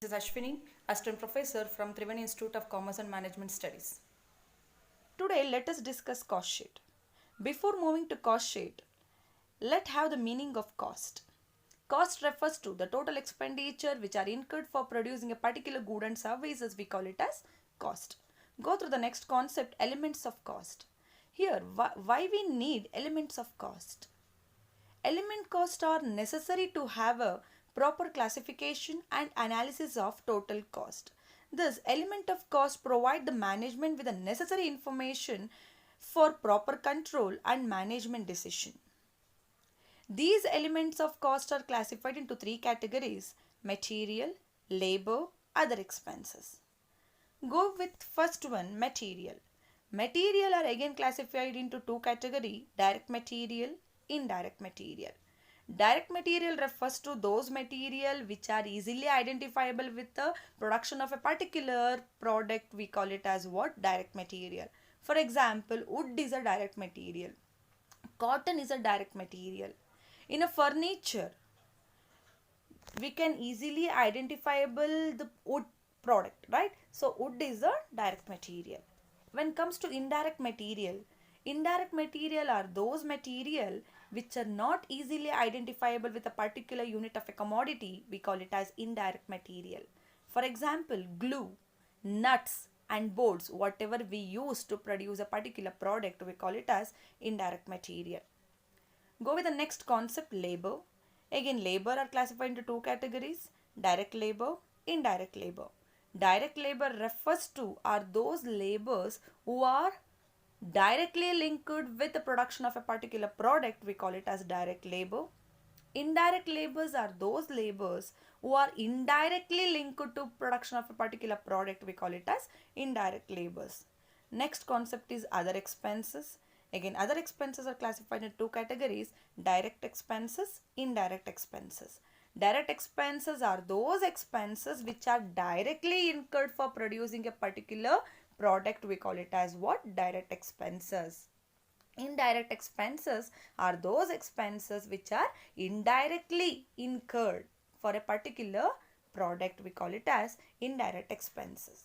This is Ashwini, Assistant Professor from Triveni Institute of Commerce and Management Studies. Today, let us discuss cost sheet. Before moving to cost sheet, let's have the meaning of cost. Cost refers to the total expenditure which are incurred for producing a particular good and services. We call it as cost. Go through the next concept, elements of cost. Here, why we need elements of cost? Element costs are necessary to have a proper classification and analysis of total cost. This element of cost provide the management with the necessary information for proper control and management decision. These elements of cost are classified into three categories: material, labor, other expenses. Go with first one, material. Material are again classified into two categories: direct material, indirect material. Direct material refers to those material which are easily identifiable with the production of a particular product. We call it as what? Direct material. For example, wood is a direct material. Cotton is a direct material. In a furniture, we can easily identifiable the wood product, right? So wood is a direct material. When comes to indirect material are those material which are not easily identifiable with a particular unit of a commodity. We call it as indirect material. For example, glue, nuts and bolts, whatever we use to produce a particular product, we call it as indirect material. Go with the next concept, labor. Again, labor are classified into two categories: direct labor, indirect labor. Direct labor refers to are those labors who are directly linked with the production of a particular product. We call it as direct labor. Indirect labors are those labors who are indirectly linked to production of a particular product. We call it as indirect labors. Next concept is other expenses. Again, other expenses are classified in two categories: direct expenses, indirect expenses. Direct expenses are those expenses which are directly incurred for producing a particular product. We call it as what? Direct expenses. Indirect expenses are those expenses which are indirectly incurred for a particular product. We call it as indirect expenses.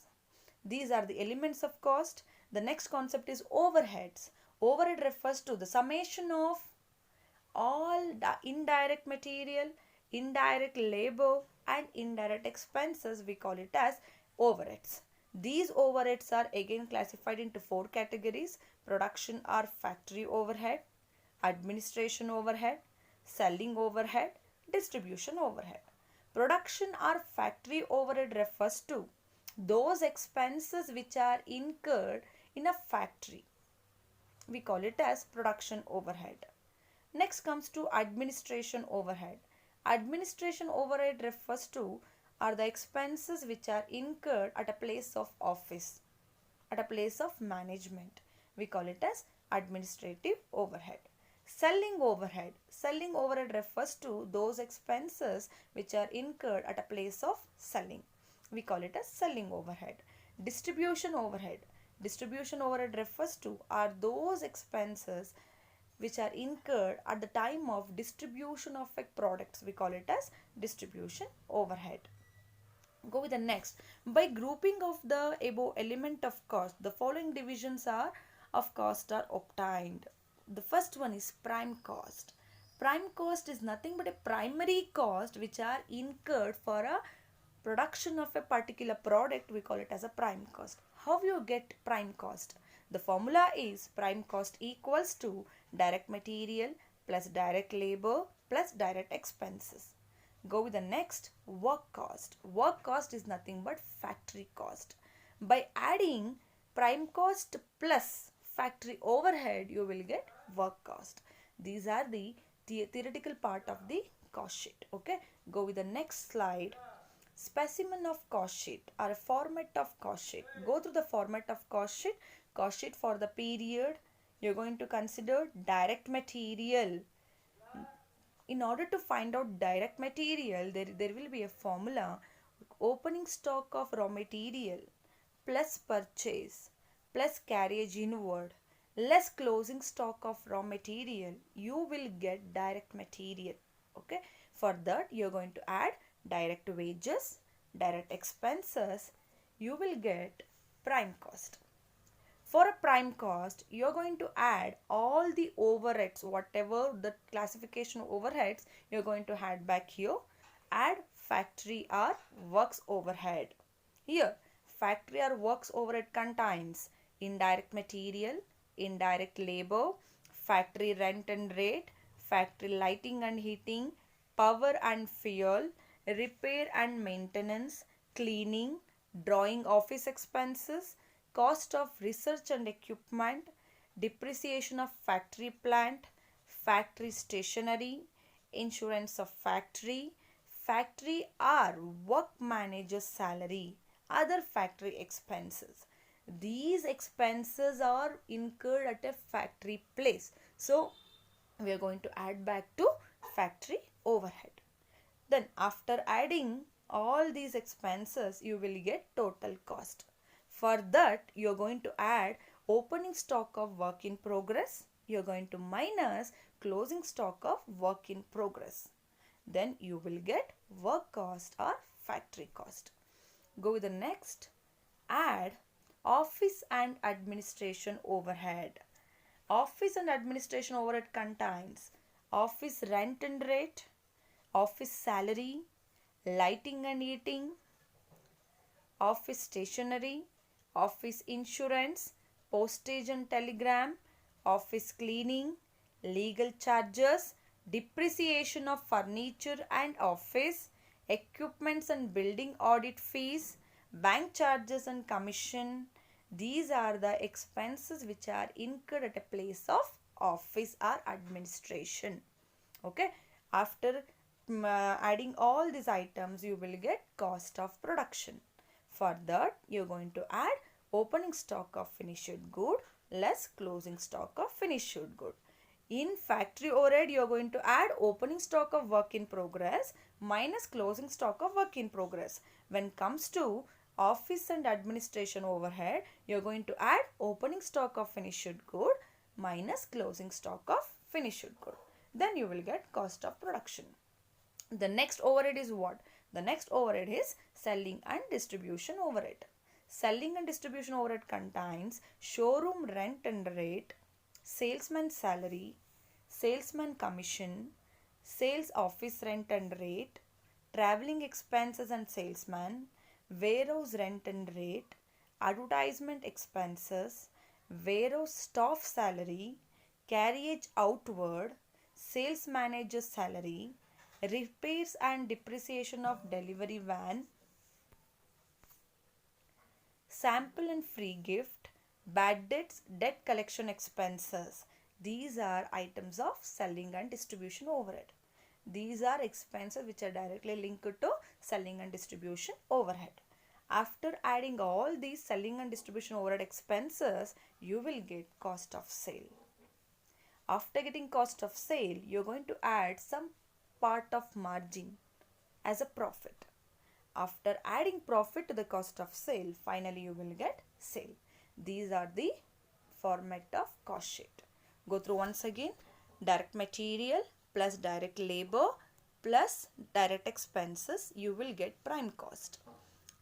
These are the elements of cost. The next concept is overheads. Overhead refers to the summation of all the indirect material, indirect labor and indirect expenses. We call it as overheads. These overheads are again classified into four categories: production or factory overhead, administration overhead, selling overhead, distribution overhead. Production or factory overhead refers to those expenses which are incurred in a factory. We call it as production overhead. Next comes to administration overhead. Administration overhead refers to are the expenses which are incurred at a place of office, at a place of management. We call it as administrative overhead. Selling overhead. Selling overhead refers to those expenses which are incurred at a place of selling. We call it as selling overhead. Distribution overhead. Distribution overhead refers to are those expenses which are incurred at the time of distribution of a products. We call it as distribution overhead. Go with the next. By grouping of the above element of cost, the following divisions are of cost are obtained. The first one is prime cost. Prime cost is nothing but a primary cost which are incurred for a production of a particular product. We call it as a prime cost. How you get prime cost? The formula is prime cost equals to direct material plus direct labor plus direct expenses. Go with the next, work cost. Work cost is nothing but factory cost. By adding prime cost plus factory overhead, you will get work cost. These are the theoretical part of the cost sheet. Okay, go with the next slide. Specimen of cost sheet or a format of cost sheet. Go through the format of cost sheet. Cost sheet for the period. You're going to consider direct material. In order to find out direct material, there will be a formula: opening stock of raw material plus purchase plus carriage inward less closing stock of raw material, you will get direct material. Okay, for that you're going to add direct wages direct expenses, you will get prime cost. For a prime cost, you're going to add all the overheads, whatever the classification overheads, you're going to add back here. Add factory or works overhead. Here, factory or works overhead contains indirect material, indirect labor, factory rent and rate, factory lighting and heating, power and fuel, repair and maintenance, cleaning, drawing office expenses, cost of research and equipment, depreciation of factory plant, factory stationery, insurance of factory, factory or work manager's salary, other factory expenses. These expenses are incurred at a factory place. So, we are going to add back to factory overhead. Then after adding all these expenses, you will get total cost. For that, you are going to add opening stock of work in progress. You are going to minus closing stock of work in progress. Then you will get work cost or factory cost. Go with the next. Add office and administration overhead. Office and administration overhead contains office rent and rate, office salary, lighting and heating, office stationery, office insurance, postage and telegram, office cleaning, legal charges, depreciation of furniture and office, equipments and building audit fees, bank charges and commission. These are the expenses which are incurred at a place of office or administration. Okay, after adding all these items, you will get cost of production. For that, you're going to add opening stock of finished good less closing stock of finished good. In factory overhead, you're going to add opening stock of work in progress minus closing stock of work in progress. When it comes to office and administration overhead, you're going to add opening stock of finished good minus closing stock of finished good. Then you will get cost of production. The next overhead is what? The next overhead is selling and distribution overhead. Selling and distribution overhead contains showroom rent and rate, salesman salary, salesman commission, sales office rent and rate, traveling expenses and salesman, warehouse rent and rate, advertisement expenses, warehouse staff salary, carriage outward, sales manager's salary, repairs and depreciation of delivery van, sample and free gift, bad debts, debt collection expenses. These are items of selling and distribution overhead. These are expenses which are directly linked to selling and distribution overhead. After adding all these selling and distribution overhead expenses, you will get cost of sale. After getting cost of sale, you are going to add some part of margin as a profit. After adding profit to the cost of sale, finally you will get sale. These are the format of cost sheet. Go through once again. Direct material plus direct labor plus direct expenses, you will get prime cost.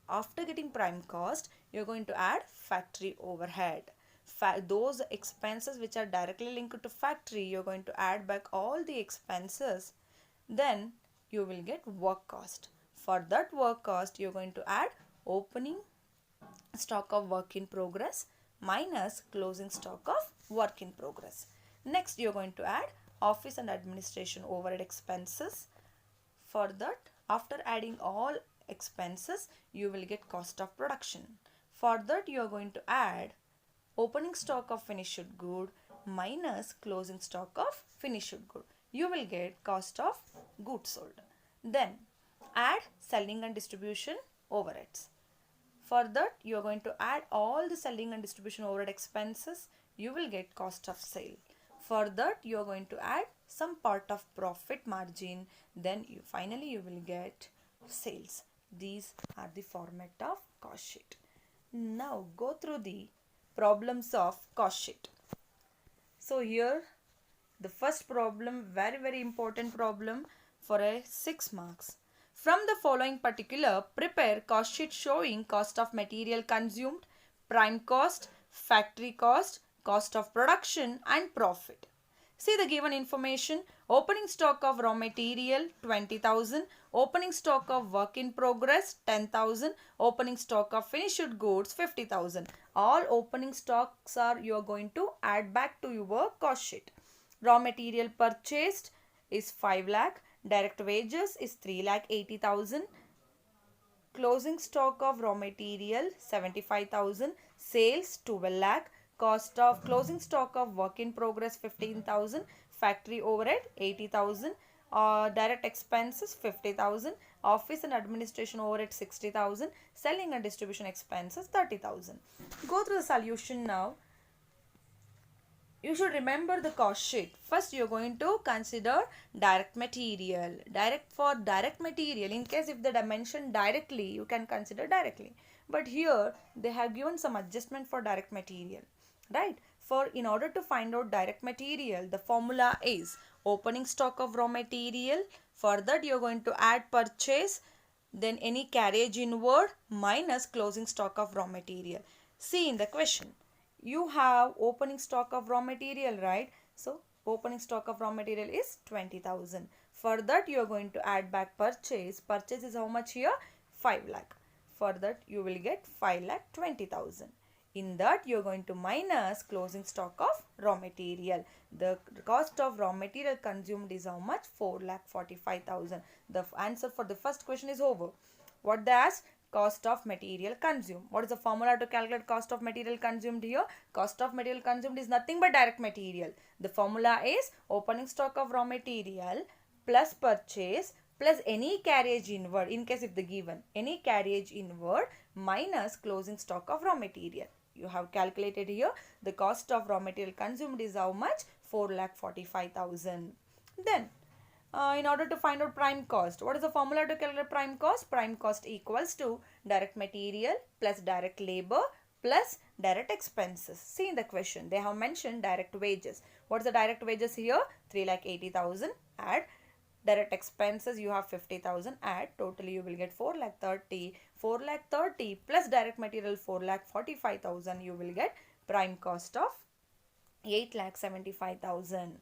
After getting prime cost, you are going to add factory overhead. Those expenses which are directly linked to factory, you are going to add back all the expenses. Then you will get work cost. For that work cost, you are going to add opening stock of work in progress minus closing stock of work in progress. Next, you are going to add office and administration overhead expenses. For that, after adding all expenses, you will get cost of production. For that, you are going to add opening stock of finished good minus closing stock of finished good. You will get cost of goods sold. Then add selling and distribution overheads. For that, you are going to add all the selling and distribution overhead expenses. You will get cost of sale. For that, you are going to add some part of profit margin. Then finally you will get sales. These are the format of cost sheet. Now go through the problems of cost sheet. So here the first problem, very important problem for a 6 marks. From the following particular, prepare cost sheet showing cost of material consumed, prime cost, factory cost, cost of production and profit. See the given information. Opening stock of raw material 20,000, opening stock of work in progress 10,000, opening stock of finished goods 50,000. All opening stocks are you are going to add back to your cost sheet. Raw material purchased is 5 lakh, direct wages is 3 lakh 80,000, closing stock of raw material 75,000, sales 12 lakh, cost of closing stock of work in progress 15,000, factory overhead 80,000, direct expenses 50,000, office and administration overhead 60,000, selling and distribution expenses 30,000. Go through the solution now. You should remember the cost sheet. First you are going to consider direct material. For direct material, in case if they mention directly, you can consider directly. But here they have given some adjustment for direct material. Right? In order to find out direct material, the formula is opening stock of raw material. For that you are going to add purchase, then any carriage inward minus closing stock of raw material. See in the question, you have opening stock of raw material, right? So opening stock of raw material is 20,000. For that you are going to add back purchase. Purchase is how much here? 5 lakh. For that you will get 5 lakh 20,000. In that you are going to minus closing stock of raw material. The cost of raw material consumed is how much? 4 lakh 45,000. The answer for the first question is over. What they asked? Cost of material consumed. What is the formula to calculate cost of material consumed here? Cost of material consumed is nothing but direct material. The formula is opening stock of raw material plus purchase plus any carriage inward, in case if the given, any carriage inward minus closing stock of raw material. You have calculated here the cost of raw material consumed is how much? 4,45,000. Then in order to find out prime cost, what is the formula to calculate prime cost? Prime cost equals to direct material plus direct labor plus direct expenses. See in the question, they have mentioned direct wages. What is the direct wages here? 3,80,000. Add direct expenses, you have 50,000. Add, totally you will get 4,30,000. 4,30,000 plus direct material 4,45,000. You will get prime cost of 8,75,000.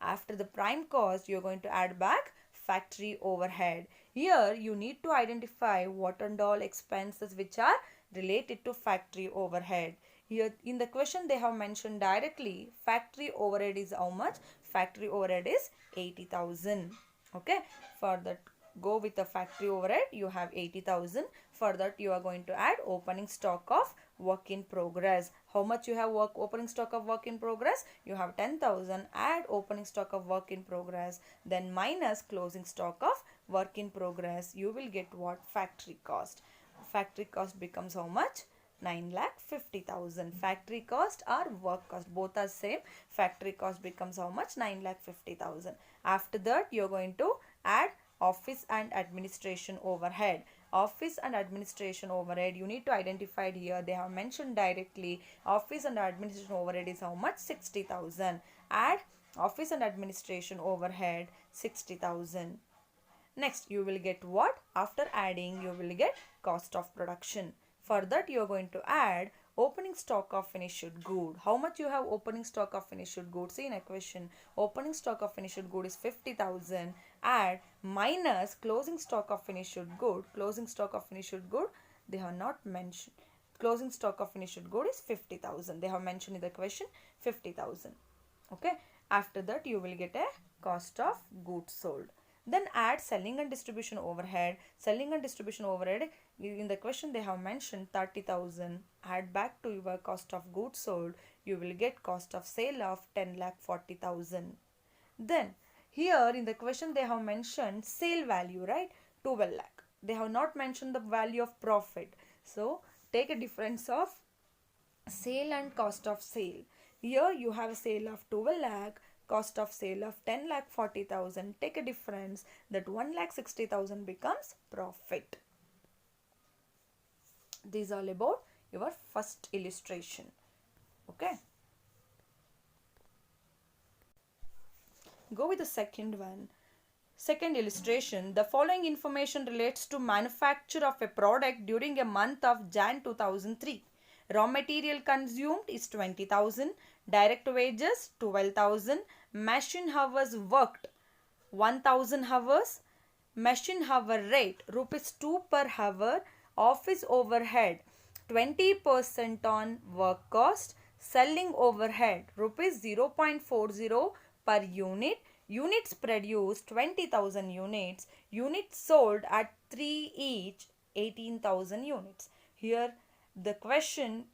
After the prime cost, you are going to add back factory overhead. Here you need to identify what and all expenses which are related to factory overhead. Here in the question they have mentioned directly factory overhead is how much? Factory overhead is 80,000. Okay. For that, go with the factory overhead, you have 80,000. For that you are going to add opening stock of work in progress. How much you have opening stock of work in progress? You have 10,000. Add opening stock of work in progress, then minus closing stock of work in progress. You will get what? Factory cost. Factory cost becomes how much? 9,50,000. Factory cost or work cost, both are same. Factory cost becomes how much? 9,50,000. After that you are going to add office and administration overhead. Office and administration overhead, you need to identify here. They have mentioned directly office and administration overhead is how much? 60,000. Add office and administration overhead 60,000. Next you will get what? After adding you will get cost of production. For that you are going to add opening stock of finished good. How much you have opening stock of finished good? See in a question, opening stock of finished good is 50,000. Add minus closing stock of finished good. Closing stock of finished good, they have not mentioned. Closing stock of finished good is 50,000. They have mentioned in the question 50,000. Okay. After that you will get a cost of goods sold. Then add selling and distribution overhead. Selling and distribution overhead, in the question they have mentioned 30,000. Add back to your cost of goods sold. You will get cost of sale of 10,40,000. Then here in the question they have mentioned sale value, right? 12 lakh. They have not mentioned the value of profit. So take a difference of sale and cost of sale. Here you have a sale of 12 lakh. Cost of sale of 10,40,000. Take a difference, that 1,60,000 becomes profit. This is all about your first illustration. Okay. Go with the second one. Second illustration, the following information relates to manufacture of a product during a month of Jan 2003. Raw material consumed is 20,000, direct wages 12,000, machine hours worked 1,000 hours, machine hour rate rupees 2 per hour, office overhead 20% on work cost, selling overhead rupees 0.40 per unit, units produced 20,000 units, units sold at 3 each 18,000 units. Here the question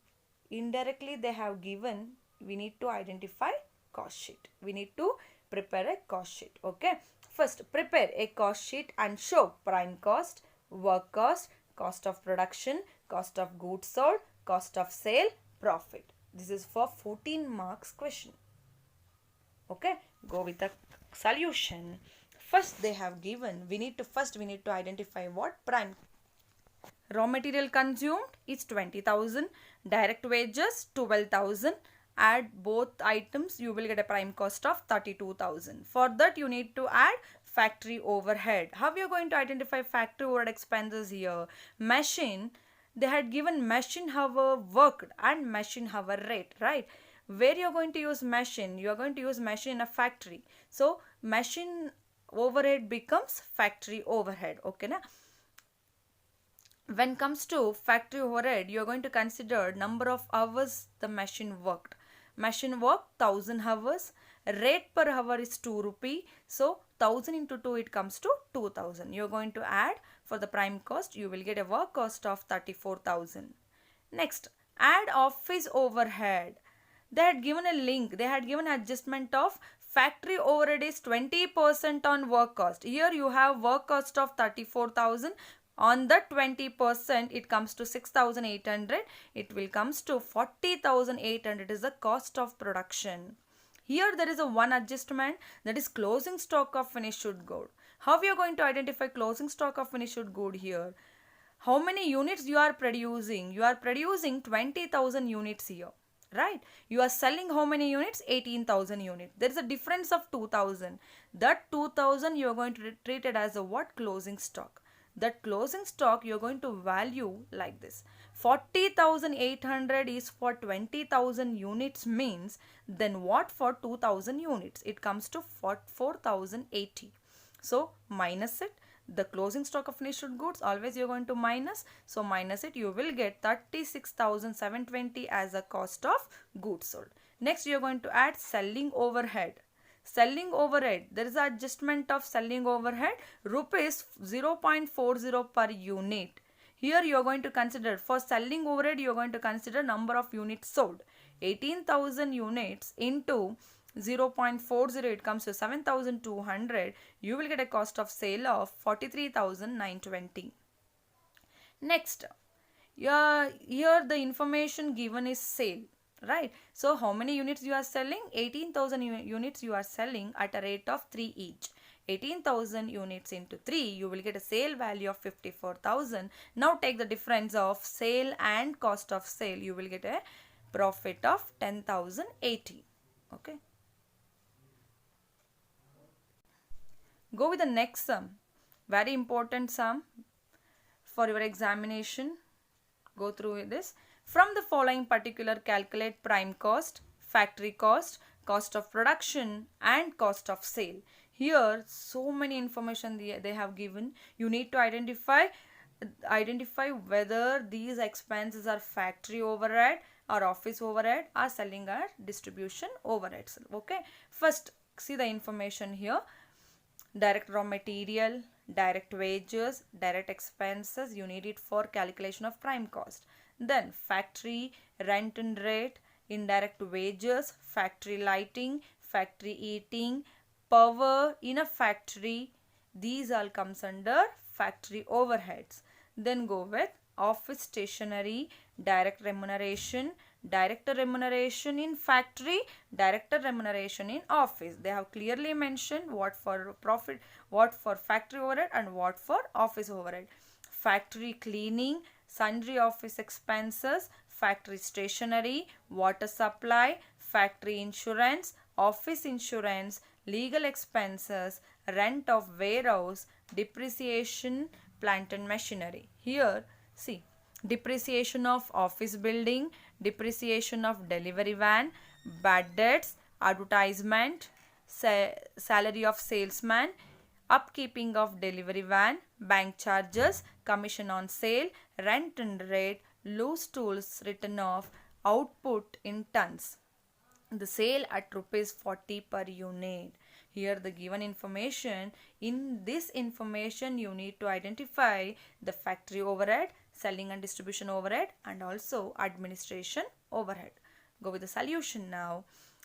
indirectly they have given, we need to identify cost sheet. We need to prepare a cost sheet. Okay. First, prepare a cost sheet and show prime cost, work cost, cost of production, cost of goods sold, cost of sale, profit. This is for 14 marks question. Okay, go with the solution. First they have given, we need to identify what prime. Raw material consumed is 20,000, direct wages 12,000. Add both items, you will get a prime cost of 32,000. For that you need to add factory overhead. How you are going to identify factory overhead expenses here? Machine, they had given machine hour worked and machine hour rate, right? Where you are going to use machine? You are going to use machine in a factory. So machine overhead becomes factory overhead. Okay na? When comes to factory overhead, you are going to consider number of hours the machine worked. Machine worked 1000 hours. Rate per hour is 2 rupee. So 1000 into 2 it comes to 2000. You are going to add for the prime cost. You will get a work cost of 34,000. Next, add office overhead. They had given a link. They had given adjustment of factory overhead is 20% on work cost. Here you have work cost of 34,000. On the 20% it comes to 6,800. It will comes to 40,800 is the cost of production. Here there is a one adjustment, that is closing stock of finished good. How we are going to identify closing stock of finished good here? How many units you are producing? You are producing 20,000 units here. Right? You are selling how many units? 18,000 units. There is a difference of 2,000. That 2,000 you are going to treat it as a what? Closing stock. That closing stock you are going to value like this. 40,800 is for 20,000 units means then what for 2,000 units? It comes to 4,080. So minus it. The closing stock of finished goods always you are going to minus. So minus it, you will get 36,720 as a cost of goods sold. Next you are going to add selling overhead. Selling overhead, there is an adjustment of selling overhead rupees 0.40 per unit. Here you are going to consider for selling overhead you are going to consider number of units sold. 18,000 units into 0.40 it comes to 7,200. You will get a cost of sale of 43,920. Next, here the information given is sale. Right. So how many units you are selling? 18,000 units you are selling at a rate of 3 each. 18,000 units into 3, you will get a sale value of 54,000. Now take the difference of sale and cost of sale. You will get a profit of 10,080. Okay. Go with the next sum. Very important sum for your examination. Go through this. From the following particular, calculate prime cost, factory cost, cost of production and cost of sale. Here so many information they have given. You need to identify whether these expenses are factory overhead or office overhead or selling or distribution overheads. Okay. First see the information here. Direct raw material, direct wages, direct expenses, you need it for calculation of prime cost. Then factory rent and rate, indirect wages, factory lighting, factory eating, power in a factory. These all comes under factory overheads. Then go with office stationery, direct remuneration, director remuneration in factory, director remuneration in office. They have clearly mentioned what for profit, what for factory overhead and what for office overhead. Factory cleaning, sundry office expenses, factory stationery, water supply, factory insurance, office insurance, legal expenses, rent of warehouse, depreciation, plant and machinery. Here, see, depreciation of office building, depreciation of delivery van, bad debts, advertisement, salary of salesman, upkeeping of delivery van, bank charges, commission on sale, rent and rate, loose tools written off, output in tons. The sale at rupees 40 per unit. Here the given information, in this information you need to identify the factory overhead, selling and distribution overhead, and also administration overhead. Go with the solution now.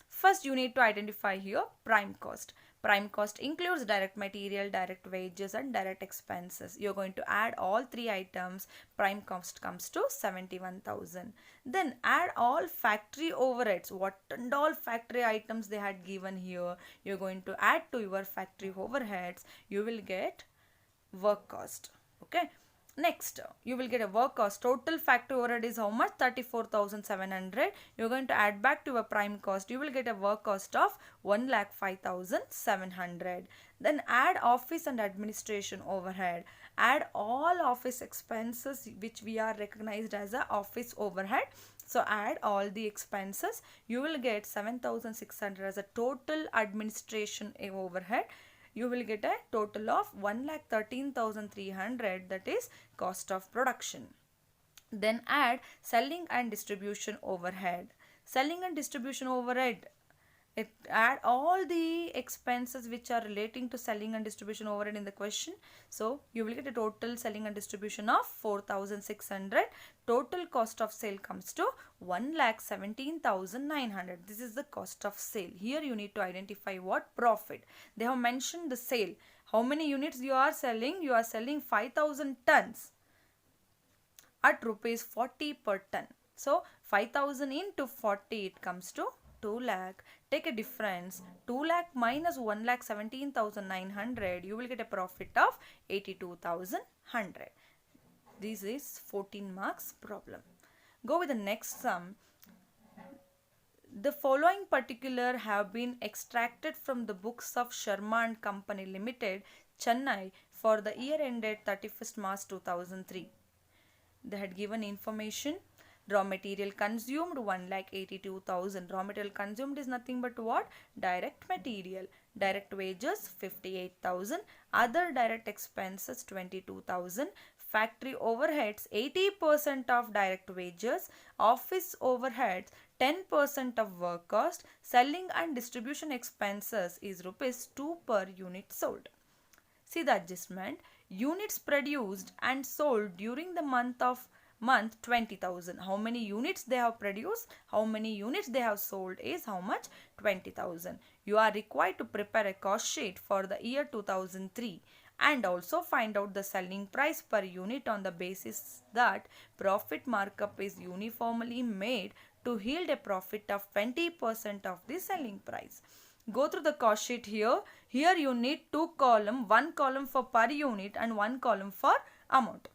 First you need to identify here prime cost. Prime cost includes direct material, direct wages and direct expenses. You're going to add all three items. Prime cost comes to 71,000. Then add all factory overheads. What and all factory items they had given here. You're going to add to your factory overheads. You will get work cost. Okay. Next, you will get a work cost. Total factory overhead is how much? 34,700. You're going to add back to a prime cost. You will get a work cost of 1,05,700. Then add office and administration overhead. Add all office expenses which we are recognized as a office overhead. So add all the expenses. You will get 7,600 as a total administration overhead. You will get a total of 1,13,300, that is cost of production. Then add selling and distribution overhead. Selling and distribution overhead, add all the expenses which are relating to selling and distribution overhead in the question. So you will get a total selling and distribution of 4,600. Total cost of sale comes to 1,17,900. This is the cost of sale. Here you need to identify what? Profit. They have mentioned the sale. How many units you are selling? You are selling 5,000 tons at rupees 40 per ton. So 5,000 into 40, it comes to 2 lakh. Take a difference. 2 lakh minus 1,17,900. You will get a profit of 82,100. This is 14 marks problem. Go with the next sum. The following particular have been extracted from the books of Sharma and Company Limited, Chennai for the year ended 31st March 2003. They had given information. Raw material consumed 1,82,000. Raw material consumed is nothing but what? Direct material. Direct wages 58,000. Other direct expenses 22,000. Factory overheads 80% of direct wages. Office overheads 10% of work cost. Selling and distribution expenses is rupees 2 per unit sold. See the adjustment. Units produced and sold during the month 20,000. How many units they have produced? How many units they have sold is how much? 20,000. You are required to prepare a cost sheet for the year 2003 and also find out the selling price per unit on the basis that profit markup is uniformly made to yield a profit of 20% of the selling price. Go through the cost sheet here. Here you need two columns, one column for per unit and one column for amount.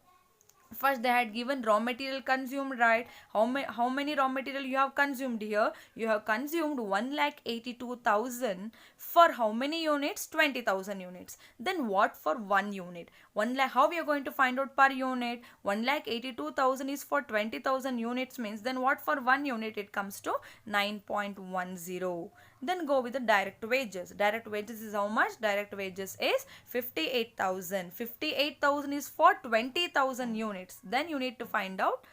First they had given raw material consumed, right? How many raw material you have consumed here? You have consumed 1,82,000 for how many units? 20,000 units. Then what for 1 unit? 1 lakh, how we are going to find out per unit? 1,82,000 is for 20,000 units means then what for 1 unit? It comes to 9.10. Then go with the direct wages. Direct wages is how much? Direct wages is 58,000. 58,000 is for 20,000 units. Then you need to find out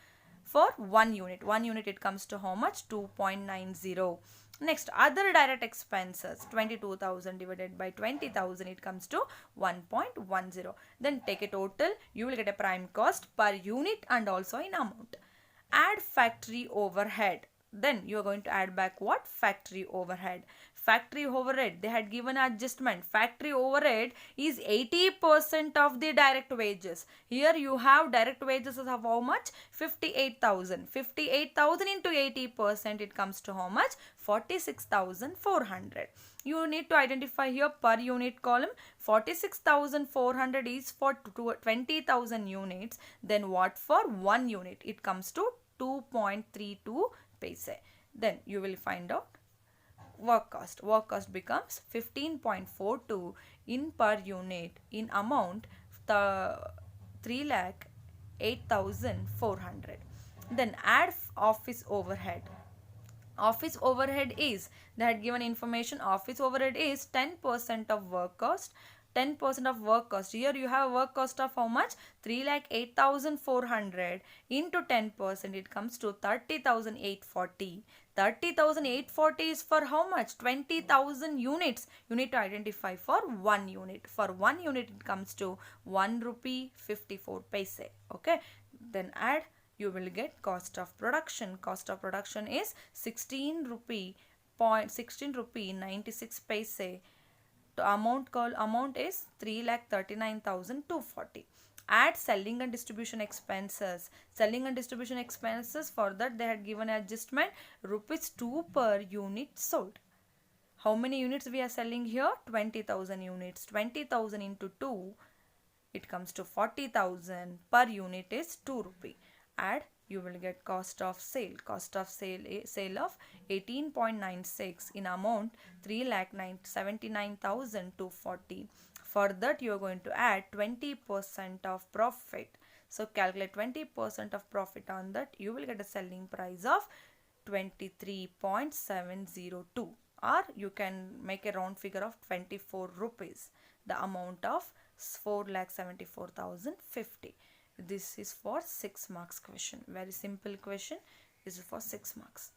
for 1 unit. 1 unit it comes to how much? 2.90. Next, other direct expenses. 22,000 divided by 20,000, it comes to 1.10. Then take a total. You will get a prime cost per unit and also in amount. Add factory overhead. Then you are going to add back what? Factory overhead. Factory overhead, they had given adjustment. Factory overhead is 80% of the direct wages. Here you have direct wages of how much? 58,000. 58,000 into 80%, it comes to how much? 46,400. You need to identify here per unit column. 46,400 is for 20,000 units. Then what for 1 unit? It comes to 2.32 paise. Then you will find out work cost. Work cost becomes 15.42 in per unit in amount the 3,08,400. Then add office overhead. Office overhead is, they had given information, office overhead is 10% of work cost. 10% of work cost. Here you have work cost of how much? 3,08,400 into 10%. It comes to 30,840. 30,840 is for how much? 20,000 units. You need to identify for 1 unit. For 1 unit it comes to 1 rupee 54 paise. Okay. Then add, you will get cost of production. Cost of production is 16 rupee 96 paise. The amount is 3,39,240. Add selling and distribution expenses. Selling and distribution expenses, for that they had given adjustment rupees 2 per unit sold. How many units we are selling here? 20,000 units. 20,000 into 2, it comes to 40,000. Per unit is 2 rupee. Add, you will get cost of sale. Cost of sale of 18.96 in amount 3,79,240. For that you are going to add 20% of profit. So calculate 20% of profit on that. You will get a selling price of 23.702, or you can make a round figure of 24 rupees. The amount of 4,74,050. This is for 6 marks question. Very simple question. This is for 6 marks.